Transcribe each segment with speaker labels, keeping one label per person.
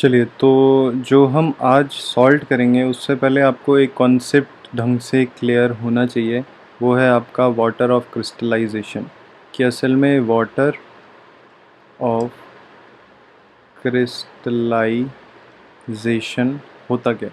Speaker 1: चलिए, तो जो हम आज सॉल्ट करेंगे उससे पहले आपको एक कॉन्सेप्ट ढंग से क्लियर होना चाहिए। वो है आपका वाटर ऑफ क्रिस्टलाइजेशन, कि असल में वाटर ऑफ क्रिस्टलाइजेशन होता क्या।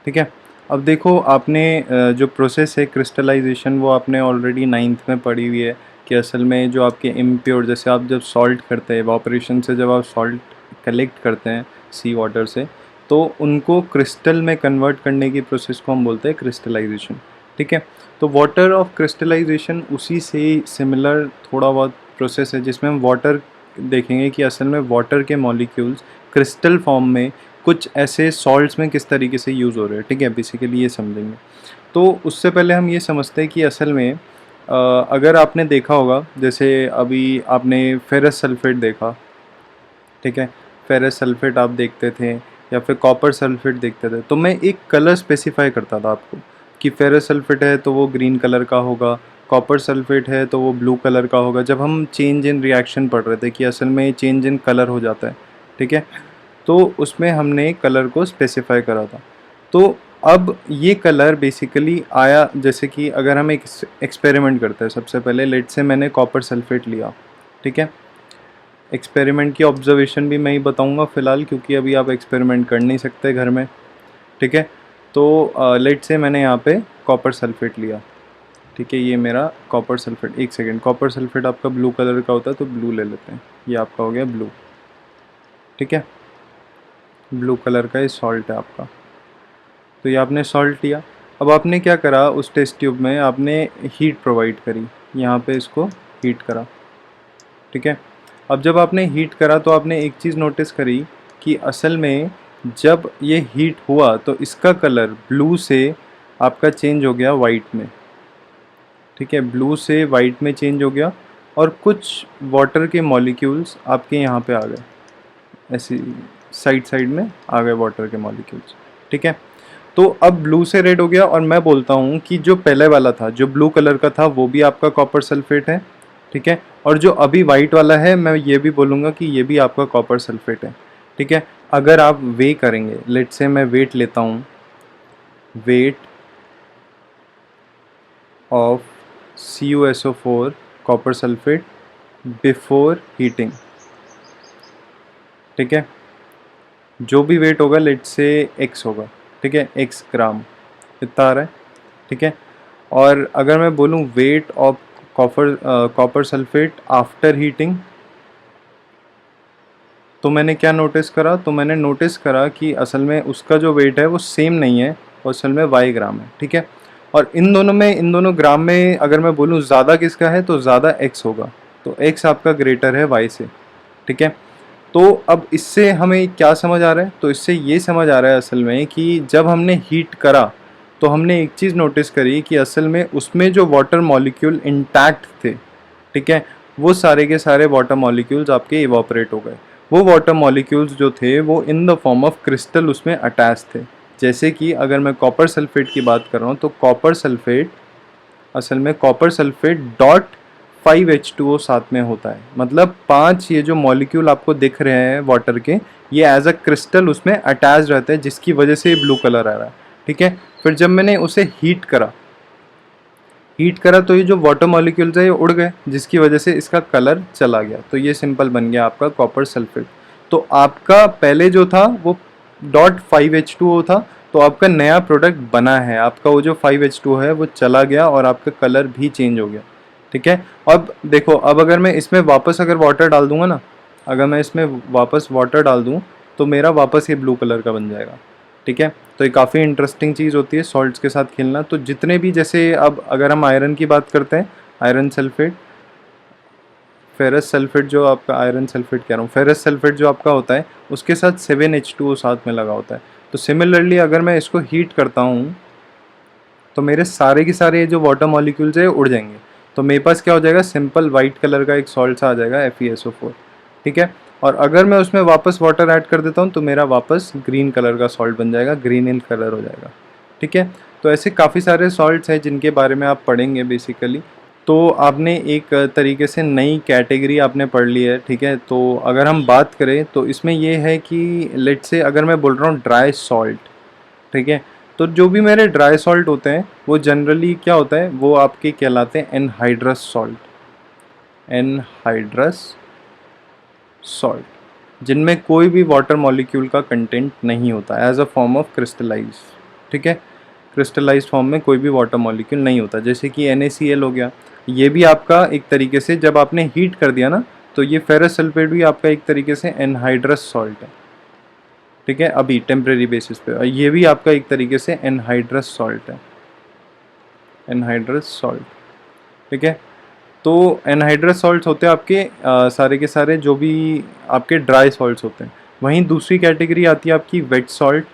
Speaker 1: ठीक है। अब देखो, आपने जो प्रोसेस है क्रिस्टलाइजेशन वो आपने ऑलरेडी नाइन्थ में पढ़ी हुई है, कि असल में जो आपके इम्प्योर, जैसे आप जब सॉल्ट करते हैं इवापोरेशन से, जब आप सॉल्ट कलेक्ट करते हैं सी वाटर से, तो उनको क्रिस्टल में कन्वर्ट करने की प्रोसेस को हम बोलते हैं क्रिस्टलाइजेशन। ठीक है। तो वाटर ऑफ क्रिस्टलाइजेशन उसी से सिमिलर थोड़ा बहुत प्रोसेस है, जिसमें हम वाटर देखेंगे कि असल में वाटर के मॉलिक्यूल्स क्रिस्टल फॉर्म में कुछ ऐसे सॉल्ट्स में किस तरीके से यूज़ हो रहे हैं। ठीक है, बेसिकली ये समझेंगे। तो उससे पहले हम ये समझते हैं कि असल में अगर आपने देखा होगा, जैसे अभी आपने फेरस सल्फेट देखा। ठीक है। फेरस सल्फेट आप देखते थे या फिर कॉपर सल्फेट देखते थे, तो मैं एक कलर स्पेसिफाई करता था आपको कि फेरस सल्फेट है तो वो ग्रीन कलर का होगा, कॉपर सल्फेट है तो वो ब्लू कलर का होगा, जब हम चेंज इन रिएक्शन पढ़ रहे थे कि असल में चेंज इन कलर हो जाता है। ठीक है। तो उसमें हमने कलर को स्पेसिफाई करा था। तो अब ये कलर बेसिकली आया, जैसे कि अगर हम एक एक्सपेरिमेंट करते हैं, सबसे पहले लेट से मैंने कॉपर सल्फेट लिया। ठीक है। एक्सपेरिमेंट की ऑब्जर्वेशन भी मैं ही बताऊंगा फ़िलहाल, क्योंकि अभी आप एक्सपेरिमेंट कर नहीं सकते घर में। ठीक है। तो लेट से मैंने यहाँ पे कॉपर सल्फेट लिया। ठीक है, ये मेरा कॉपर सल्फेट। एक सेकेंड, कॉपर सल्फेट आपका ब्लू कलर का होता है तो ब्लू ले लेते हैं। ये आपका हो गया ब्लू। ठीक है, ब्लू कलर का ये सॉल्ट है आपका। तो ये आपने सॉल्ट लिया। अब आपने क्या करा, उस टेस्ट ट्यूब में आपने हीट प्रोवाइड करी, यहाँ पे इसको हीट करा। ठीक है। अब जब आपने हीट करा तो आपने एक चीज़ नोटिस करी कि असल में जब ये हीट हुआ तो इसका कलर ब्लू से आपका चेंज हो गया वाइट में। ठीक है, ब्लू से वाइट में चेंज हो गया, और कुछ वाटर के मॉलिक्यूल्स आपके यहाँ पे आ गए, ऐसी साइड साइड में आ गए वाटर के मॉलिक्यूल्स। ठीक है। तो अब ब्लू से रेड हो गया, और मैं बोलता हूँ कि जो पहले वाला था, जो ब्लू कलर का था, वो भी आपका कॉपर सल्फेट है। ठीक है। और जो अभी वाइट वाला है, मैं ये भी बोलूँगा कि ये भी आपका कॉपर सल्फेट है। ठीक है। अगर आप वे करेंगे, लेट से मैं वेट लेता हूँ, weight of CuSO4 copper sulphate before heating. ठीक है, जो भी वेट होगा लेट से x होगा। ठीक है, x ग्राम इतना आ रहा है। ठीक है। और अगर मैं बोलूँ weight of copper sulphate after heating, तो मैंने क्या नोटिस करा, तो मैंने नोटिस करा कि असल में उसका जो वेट है वो सेम नहीं है, वो असल में y ग्राम है। ठीक है। और इन दोनों ग्राम में अगर मैं बोलूँ ज़्यादा किसका है, तो ज़्यादा x होगा, तो x आपका ग्रेटर है y से। ठीक है। तो अब इससे हमें क्या समझ आ रहा है, तो इससे ये समझ आ रहा है असल में कि जब हमने हीट करा तो हमने एक चीज़ नोटिस करी कि असल में उसमें जो वाटर मॉलिक्यूल इंटैक्ट थे, ठीक है, वो सारे के सारे वाटर मॉलिक्यूल्स आपके इवापोरेट हो गए। वो वाटर मॉलिक्यूल्स जो थे वो in the form of crystal उसमें अटैच थे। जैसे कि अगर मैं कॉपर सल्फेट की बात कर रहा हूँ, तो कॉपर सल्फेट असल में कॉपर सल्फेट डॉट 5H2O साथ में होता है, मतलब 5 ये जो मॉलिक्यूल आपको दिख रहे हैं वाटर के, ये एज अ क्रिस्टल उसमें अटैच रहते हैं, जिसकी वजह से ये ब्लू कलर आ रहा है। ठीक है। फिर जब मैंने उसे हीट करा तो ये जो वाटर मॉलिक्यूल्स है ये उड़ गए, जिसकी वजह से इसका कलर चला गया, तो ये सिंपल बन गया आपका कॉपर सल्फेट। तो आपका पहले जो था वो .5H2O था, तो आपका नया प्रोडक्ट बना है, आपका वो जो 5H2O है वो चला गया और आपका कलर भी चेंज हो गया। ठीक है। अब देखो, अब अगर मैं इसमें वापस अगर वाटर डाल दूंगा ना, अगर मैं इसमें वापस वाटर डाल दूं, तो मेरा वापस ये ब्लू कलर का बन जाएगा। ठीक है। तो ये काफ़ी इंटरेस्टिंग चीज़ होती है सॉल्ट्स के साथ खेलना। तो जितने भी, जैसे अब अगर हम आयरन की बात करते हैं, आयरन सल्फेट, फेरस सल्फेट जो आपका, आयरन सल्फेट कह रहा हूँ, फेरस सल्फेट जो आपका होता है उसके साथ 7H2O साथ में लगा होता है। तो सिमिलरली अगर मैं इसको हीट करता हूँ तो मेरे सारे के सारे जो वाटर मॉलिक्यूल्स है उड़ जाएंगे, तो मेरे पास क्या हो जाएगा, सिंपल वाइट कलर का एक सॉल्ट सा आ जाएगा, FeSO4। ठीक है। और अगर मैं उसमें वापस वाटर ऐड कर देता हूँ तो मेरा वापस ग्रीन कलर का सॉल्ट बन जाएगा, ग्रीन इन कलर हो जाएगा। ठीक है। तो ऐसे काफ़ी सारे सॉल्ट्स हैं जिनके बारे में आप पढ़ेंगे बेसिकली। तो आपने एक तरीके से नई कैटेगरी आपने पढ़ ली है, ठीक है। तो अगर हम बात करें तो इसमें ये है कि लेट्स से अगर मैं बोल रहा हूँ ड्राई सॉल्ट, ठीक है, तो जो भी मेरे ड्राई सॉल्ट होते हैं वो जनरली क्या होता है, वो आपके कहलाते हैं एनहाइड्रस सॉल्ट, एनहाइड्रस सॉल्ट, जिनमें कोई भी वाटर मॉलिक्यूल का कंटेंट नहीं होता as a form of crystallise, ठीक है। क्रिस्टलाइज्ड फॉर्म में कोई भी वाटर मॉलिक्यूल नहीं होता, जैसे कि NaCl हो गया। ये भी आपका एक तरीके से जब आपने हीट कर दिया ना, तो ये फेरस सल्फेट भी आपका एक तरीके से एनहाइड्रस सॉल्ट है, ठीक है, अभी टेम्परेरी बेसिस पे। और ये भी आपका एक तरीके से एनहाइड्रस सॉल्ट है, एनहाइड्रस सॉल्ट, ठीक है। तो एनहाइड्रस सॉल्ट्स होते हैं आपके सारे के सारे जो भी आपके ड्राई सॉल्ट्स होते हैं। वहीं दूसरी कैटेगरी आती है आपकी वेट सॉल्ट।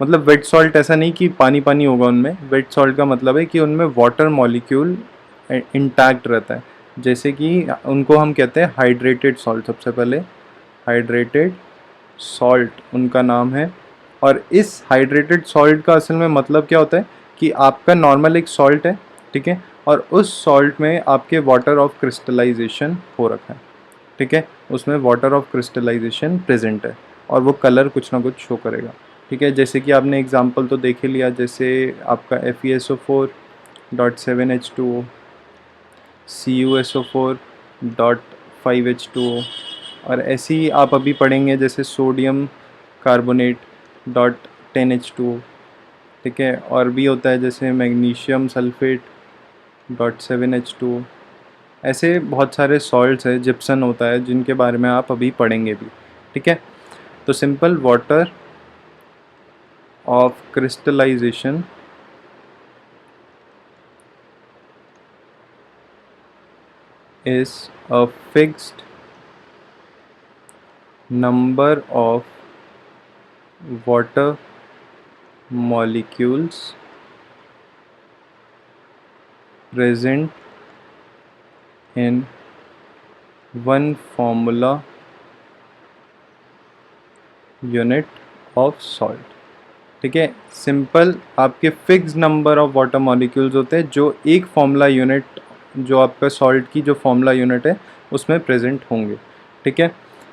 Speaker 1: मतलब वेट सॉल्ट ऐसा नहीं कि पानी पानी होगा उनमें, वेट सॉल्ट का मतलब है कि उनमें वाटर मॉलिक्यूल इंटैक्ट रहता है, जैसे कि उनको हम कहते हैं हाइड्रेटेड सॉल्ट। सबसे पहले हाइड्रेटेड सॉल्ट उनका नाम है। और इस हाइड्रेटेड सॉल्ट का असल में मतलब क्या होता है कि आपका नॉर्मल एक सॉल्ट है, ठीक है, और उस सॉल्ट में आपके वाटर ऑफ क्रिस्टलाइजेशन हो रखा है, ठीक है, उसमें वाटर ऑफ क्रिस्टलाइजेशन प्रेजेंट है और वो कलर कुछ ना कुछ शो करेगा, ठीक है। जैसे कि आपने एग्जांपल तो देख ही लिया, जैसे आपका FeSO4.7H2O, CuSO4.5H2O, और ऐसे ही आप अभी पढ़ेंगे जैसे सोडियम कार्बोनेट डॉट 10H2O, ठीक है। और भी होता है जैसे मैग्नीशियम सल्फेट डॉट 7H2O। ऐसे बहुत सारे सॉल्ट्स हैं, जिप्सन होता है, जिनके बारे में आप अभी पढ़ेंगे भी, ठीक है। तो simple water of crystallisation is a fixed number of water molecules present in one formula unit of salt, ठीक है। सिंपल आपके fix number of water molecules होते हैं जो एक फॉर्मूला यूनिट, जो आपका सॉल्ट की जो फॉर्मूला यूनिट है उसमें प्रेजेंट होंगे, ठीक है।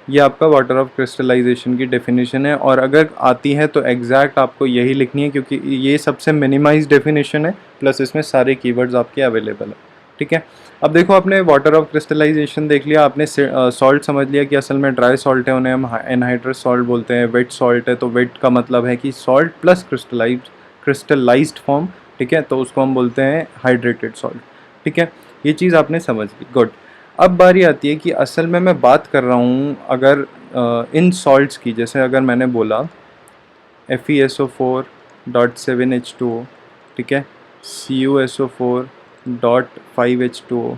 Speaker 1: ये आपका वाटर ऑफ क्रिस्टलाइजेशन की डेफिनेशन है। और अगर आती है तो एग्जैक्ट आपको यही लिखनी है, क्योंकि ये सबसे मिनिमाइज डेफिनेशन है, प्लस इसमें सारे कीवर्ड्स आपके अवेलेबल है, ठीक है। अब देखो, आपने वाटर ऑफ क्रिस्टलाइजेशन देख लिया, आपने सॉल्ट समझ लिया कि असल में ड्राई सॉल्ट है, उन्हें हम एनहाइड्रस सॉल्ट बोलते हैं। वेट सॉल्ट है तो वेट का मतलब है कि सॉल्ट प्लस क्रिस्टलाइज्ड फॉर्म, ठीक है, तो उसको हम बोलते हैं हाइड्रेटेड सॉल्ट, ठीक है। ये चीज़ आपने समझ ली, गुड। अब बारी आती है कि असल में मैं बात कर रहा हूँ अगर इन सॉल्ट्स की, जैसे अगर मैंने बोला FeSO4.7H2O, ठीक है, CuSO4.5H2O,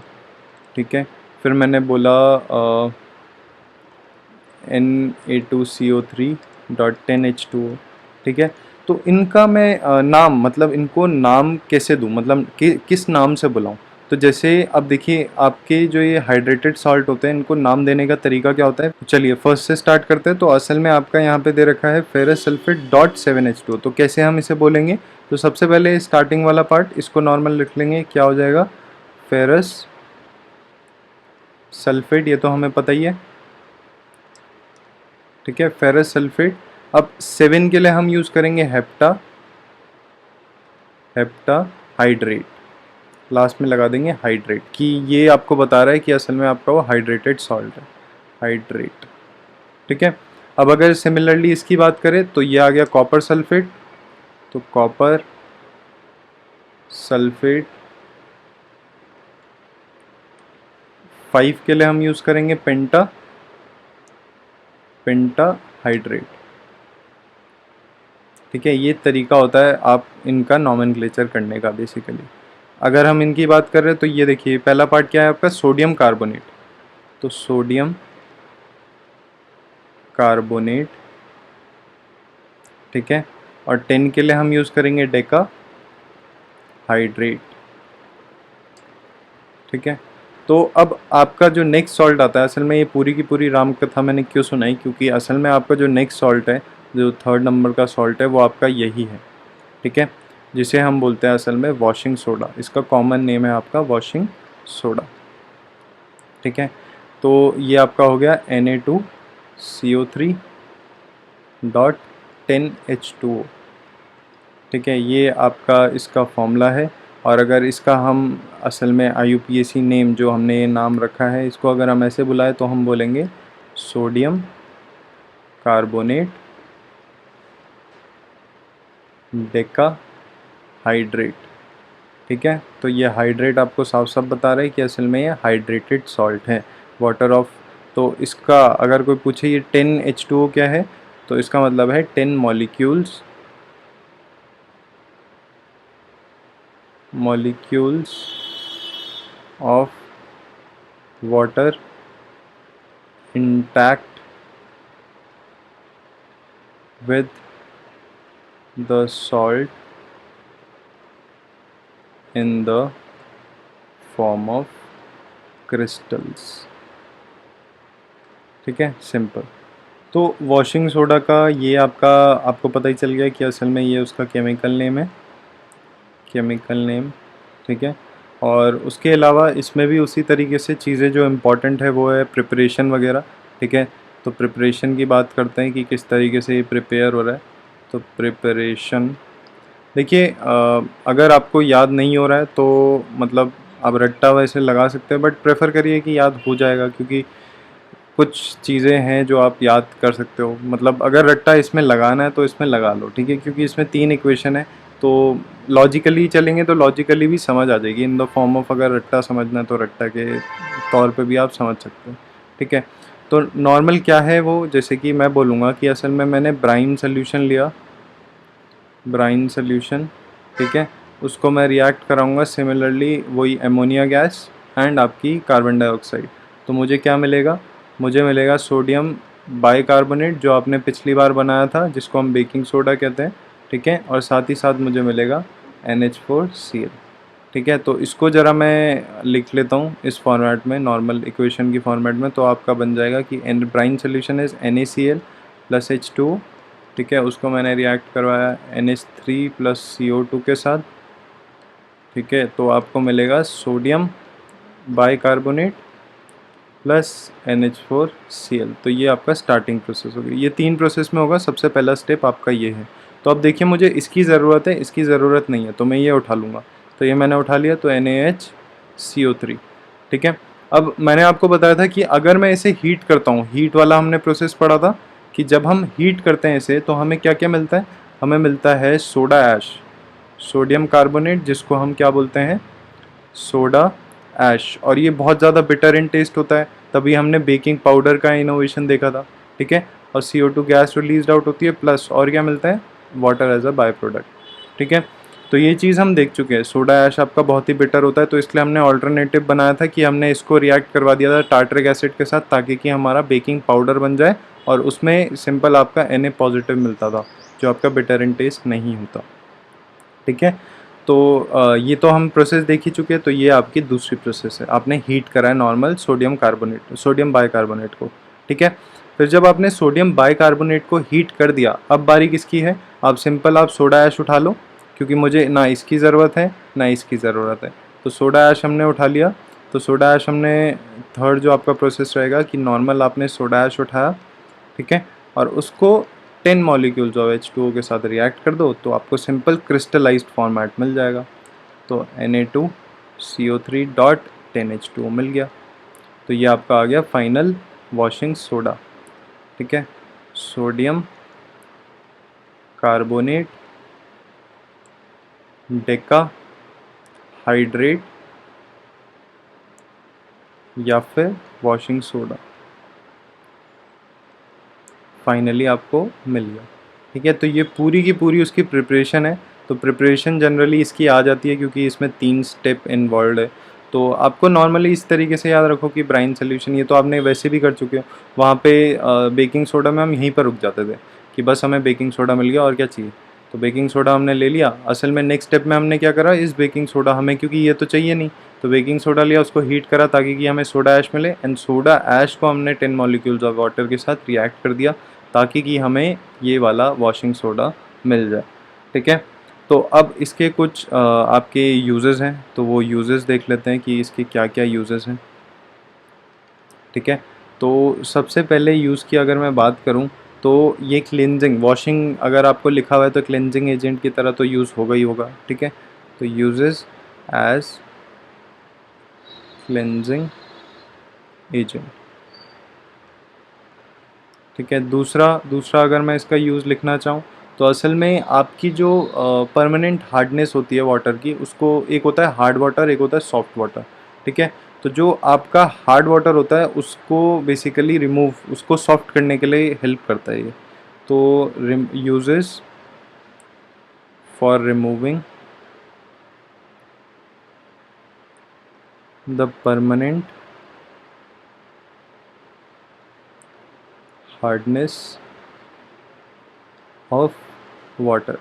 Speaker 1: ठीक है, फिर मैंने बोला Na2CO3.10H2O, ठीक है। तो इनका मैं नाम, मतलब इनको नाम कैसे दूँ, मतलब किस नाम से बुलाऊँ। तो जैसे अब देखिए, आपके जो ये हाइड्रेटेड सॉल्ट होते हैं, इनको नाम देने का तरीका क्या होता है। चलिए फर्स्ट से स्टार्ट करते हैं। तो असल में आपका यहाँ पे दे रखा है फेरस सल्फेट डॉट 7H2O। तो कैसे हम इसे बोलेंगे, तो सबसे पहले स्टार्टिंग वाला पार्ट इसको नॉर्मल लिख लेंगे, क्या हो जाएगा, फेरस सल्फेट, ये तो हमें पता ही है, ठीक है, फेरस सल्फेट। अब 7 के लिए हम यूज़ करेंगे हेप्टा हाइड्रेट, लास्ट में लगा देंगे हाइड्रेट, कि ये आपको बता रहा है कि असल में आपका वो हाइड्रेटेड सॉल्ट है, हाइड्रेट, ठीक है। अब अगर सिमिलरली इसकी बात करें तो ये आ गया कॉपर सल्फेट, तो कॉपर सल्फेट। 5 के लिए हम यूज़ करेंगे पेंटा हाइड्रेट, ठीक है। ये तरीका होता है आप इनका नॉमेनक्लेचर करने का बेसिकली। अगर हम इनकी बात कर रहे हैं तो ये देखिए, पहला पार्ट क्या है आपका, सोडियम कार्बोनेट, तो सोडियम कार्बोनेट, ठीक है। और 10 के लिए हम यूज़ करेंगे डेका हाइड्रेट, ठीक है। तो अब आपका जो नेक्स्ट सॉल्ट आता है, असल में ये पूरी की पूरी राम कथा मैंने क्यों सुनाई, क्योंकि असल में आपका जो नेक्स्ट सॉल्ट है, जो 3rd नंबर का सॉल्ट है, वो आपका यही है, ठीक है, जिसे हम बोलते हैं असल में वॉशिंग सोडा। इसका कॉमन नेम है आपका वॉशिंग सोडा। ठीक है, तो ये आपका हो गया Na2CO3 डॉट 10H2O। ठीक है, ये आपका इसका फॉर्मूला है। और अगर इसका हम असल में IUPAC नेम जो हमने ये नाम रखा है, इसको अगर हम ऐसे बुलाए तो हम बोलेंगे सोडियम कार्बोनेट डेका हाइड्रेट। ठीक है, तो ये हाइड्रेट आपको साफ साफ बता रहा है कि असल में ये हाइड्रेटेड सॉल्ट है, वाटर ऑफ। तो इसका अगर कोई पूछे ये 10H2O क्या है, तो इसका मतलब है 10 molecules of water intact with the salt in the form of crystals. ठीक है, सिंपल। तो वॉशिंग सोडा का ये आपको पता ही चल गया कि असल में ये उसका केमिकल नेम है, केमिकल नेम। ठीक है, और उसके अलावा इसमें भी उसी तरीके से चीज़ें जो इम्पोर्टेंट है वो है प्रिपरेशन वगैरह। ठीक है, तो प्रिपरेशन की बात करते हैं कि किस तरीके से ये प्रिपेयर हो रहा है। तो प्रिपरेशन देखिए, अगर आपको याद नहीं हो रहा है तो मतलब आप रट्टा वैसे लगा सकते हैं, बट प्रेफर करिए कि याद हो जाएगा, क्योंकि कुछ चीज़ें हैं जो आप याद कर सकते हो। मतलब अगर रट्टा इसमें लगाना है तो इसमें लगा लो। ठीक है, क्योंकि इसमें 3 इक्वेशन है, तो लॉजिकली चलेंगे तो लॉजिकली भी समझ आ जाएगी। इन द फॉर्म ऑफ अगर रट्टा समझना है तो रट्टा के तौर पे भी आप समझ सकते हो। ठीक है, तो नॉर्मल क्या है वो, जैसे कि मैं बोलूँगा कि असल में मैंने ब्राइन सोल्यूशन लिया, ब्राइन सोल्यूशन। ठीक है, उसको मैं रिएक्ट कराऊंगा सिमिलरली वही एमोनिया गैस एंड आपकी कार्बन डाइऑक्साइड। तो मुझे क्या मिलेगा, मुझे मिलेगा सोडियम बाइकार्बोनेट जो आपने पिछली बार बनाया था, जिसको हम बेकिंग सोडा कहते हैं। ठीक है, और साथ ही साथ मुझे मिलेगा NH4Cl। ठीक है, तो इसको ज़रा मैं लिख लेता हूँ इस फॉर्मेट में, नॉर्मल इक्वेशन की फॉर्मेट में। तो आपका बन जाएगा कि brine solution is NaCl plus H2O। ठीक है, उसको मैंने रिएक्ट करवाया NH3 प्लस CO2 के साथ। ठीक है, तो आपको मिलेगा सोडियम बाइकार्बोनेट प्लस NH4Cl। तो ये आपका स्टार्टिंग प्रोसेस होगी। ये 3 प्रोसेस में होगा, सबसे पहला स्टेप आपका ये है। तो अब देखिए, मुझे इसकी ज़रूरत है, इसकी ज़रूरत नहीं है, तो मैं ये उठा लूँगा। तो ये मैंने उठा लिया, तो NaHCO3। ठीक है, अब मैंने आपको बताया था कि अगर मैं इसे हीट करता हूँ, हीट वाला हमने प्रोसेस पढ़ा था कि जब हम हीट करते हैं इसे तो हमें क्या क्या मिलता है, हमें मिलता है सोडा ऐश, सोडियम कार्बोनेट, जिसको हम क्या बोलते हैं, सोडा ऐश। और ये बहुत ज़्यादा बिटर इन टेस्ट होता है, तभी हमने बेकिंग पाउडर का इनोवेशन देखा था। ठीक है, और CO2 गैस रिलीज आउट होती है, प्लस और क्या मिलता है, water as a by product. ठीक है, तो ये चीज़ हम देख चुके हैं। सोडा ऐश आपका बहुत ही बिटर होता है, तो इसलिए हमने ऑल्टरनेटिव बनाया था कि हमने इसको रिएक्ट करवा दिया था टार्टरिक एसिड के साथ, ताकि कि हमारा बेकिंग पाउडर बन जाए और उसमें सिंपल आपका Na पॉजिटिव मिलता था, जो आपका बिटर इन टेस्ट नहीं होता। ठीक है, तो ये तो हम प्रोसेस देख ही चुके हैं। तो ये आपकी दूसरी प्रोसेस है, आपने हीट करा है normal sodium carbonate, sodium bicarbonate को। ठीक है, फिर जब आपने सोडियम बाइकार्बोनेट को हीट कर दिया, अब बारी किसकी है, आप सिंपल आप सोडा ऐश उठा लो, क्योंकि मुझे ना इसकी ज़रूरत है ना इसकी ज़रूरत है। तो सोडा ऐश हमने उठा लिया। तो सोडा ऐश हमने, थर्ड जो आपका प्रोसेस रहेगा कि नॉर्मल आपने सोडा ऐश उठाया। ठीक है, और उसको 10 मॉलिक्यूल्स ऑफ H2O के साथ रिएक्ट कर दो, तो आपको सिंपल क्रिस्टलाइज्ड फॉर्मेट मिल जाएगा। तो Na2CO3 डॉट 10H2O मिल गया। तो ये आपका आ गया फाइनल वॉशिंग सोडा। ठीक है, सोडियम कार्बोनेट डेका हाइड्रेट या फिर वॉशिंग सोडा फाइनली आपको मिल गया। ठीक है, तो ये पूरी की पूरी उसकी प्रिपरेशन है। तो प्रिपरेशन जनरली इसकी आ जाती है क्योंकि इसमें 3 स्टेप इन्वॉल्व है। तो आपको नॉर्मली इस तरीके से याद रखो कि ब्राइन सोल्यूशन, ये तो आपने वैसे भी कर चुके हो। वहाँ पे बेकिंग सोडा में हम यहीं पर रुक जाते थे कि बस हमें बेकिंग सोडा मिल गया और क्या चाहिए। तो बेकिंग सोडा हमने ले लिया। असल में नेक्स्ट स्टेप में हमने क्या करा, इस बेकिंग सोडा हमें, क्योंकि ये तो चाहिए नहीं, तो बेकिंग सोडा लिया, उसको हीट करा ताकि कि हमें सोडा ऐश मिले, एंड सोडा ऐश को हमने 10 मॉलिक्यूल्स ऑफ वाटर के साथ रिएक्ट कर दिया ताकि कि हमें ये वाला वॉशिंग सोडा मिल जाए। ठीक है, तो अब इसके कुछ आपके यूजेस हैं, तो वो यूजेस देख लेते हैं कि इसके क्या क्या यूजेस हैं। ठीक है, तो सबसे पहले यूज़ की अगर मैं बात करूं तो ये क्लिनजिंग, वॉशिंग अगर आपको लिखा हुआ है तो क्लिनजिंग एजेंट की तरह तो यूज़ होगा ही होगा। ठीक है, तो यूजेस एज क्लिनजिंग एजेंट। ठीक है, दूसरा दूसरा अगर मैं इसका यूज़ लिखना चाहूँ तो असल में आपकी जो परमानेंट हार्डनेस होती है वाटर की, उसको एक होता है हार्ड वाटर, एक होता है सॉफ्ट वाटर। ठीक है, तो जो आपका हार्ड वाटर होता है उसको बेसिकली रिमूव, उसको सॉफ्ट करने के लिए हेल्प करता है ये। तो uses for removing the permanent hardness of water.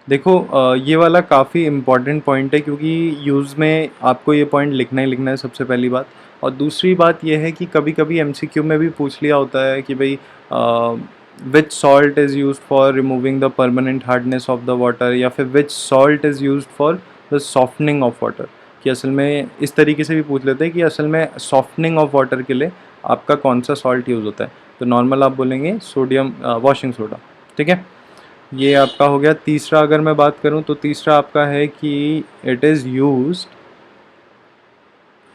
Speaker 1: देखो ये वाला काफ़ी इम्पॉर्टेंट पॉइंट है, क्योंकि यूज़ में आपको ये पॉइंट लिखना ही लिखना है सबसे पहली बात। और दूसरी बात ये है कि कभी कभी एमसीक्यू में भी पूछ लिया होता है कि भाई which salt is used for removing the permanent hardness of the water, या फिर which salt is used for the softening of water. कि असल में इस तरीके से भी पूछ लेते हैं कि असल में सॉफ्टनिंग ऑफ वाटर के लिए आपका कौन सा सॉल्ट यूज़ होता है। तो नॉर्मल आप बोलेंगे सोडियम वॉशिंग सोडा। ठीक है, ये आपका हो गया। तीसरा अगर मैं बात करूं तो तीसरा आपका है कि it is used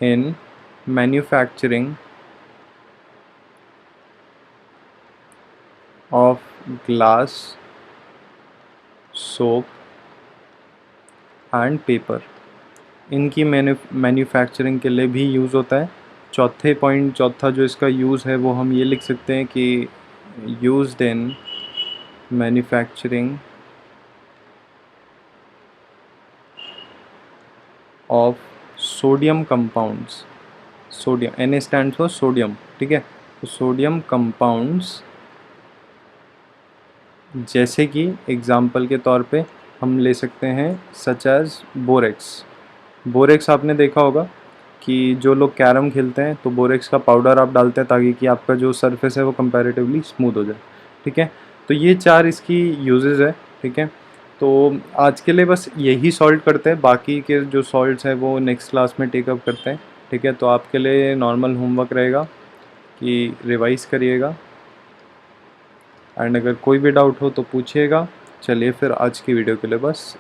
Speaker 1: in manufacturing of glass, soap and paper. इनकी मैन्युफैक्चरिंग के लिए भी यूज़ होता है। चौथा जो इसका यूज़ है वो हम ये लिख सकते हैं कि used in manufacturing of sodium compounds. Sodium, N stand for sodium. ठीक है, तो सोडियम कंपाउंड्स, जैसे कि एग्जाम्पल के तौर पे हम ले सकते हैं सच एज बोरेक्स। बोरेक्स आपने देखा होगा कि जो लोग कैरम खेलते हैं तो बोरेक्स का पाउडर आप डालते हैं ताकि कि आपका जो सरफेस है वो कंपैरेटिवली स्मूथ हो जाए। ठीक है, तो ये चार इसकी यूजेस है। ठीक है, तो आज के लिए बस यही सॉल्व करते हैं, बाकी के जो सॉल्ट्स हैं वो नेक्स्ट क्लास में टेकअप करते हैं। ठीक है, तो आपके लिए नॉर्मल होमवर्क रहेगा कि रिवाइज़ करिएगा, एंड अगर कोई भी डाउट हो तो पूछिएगा। चलिए फिर आज की वीडियो के लिए बस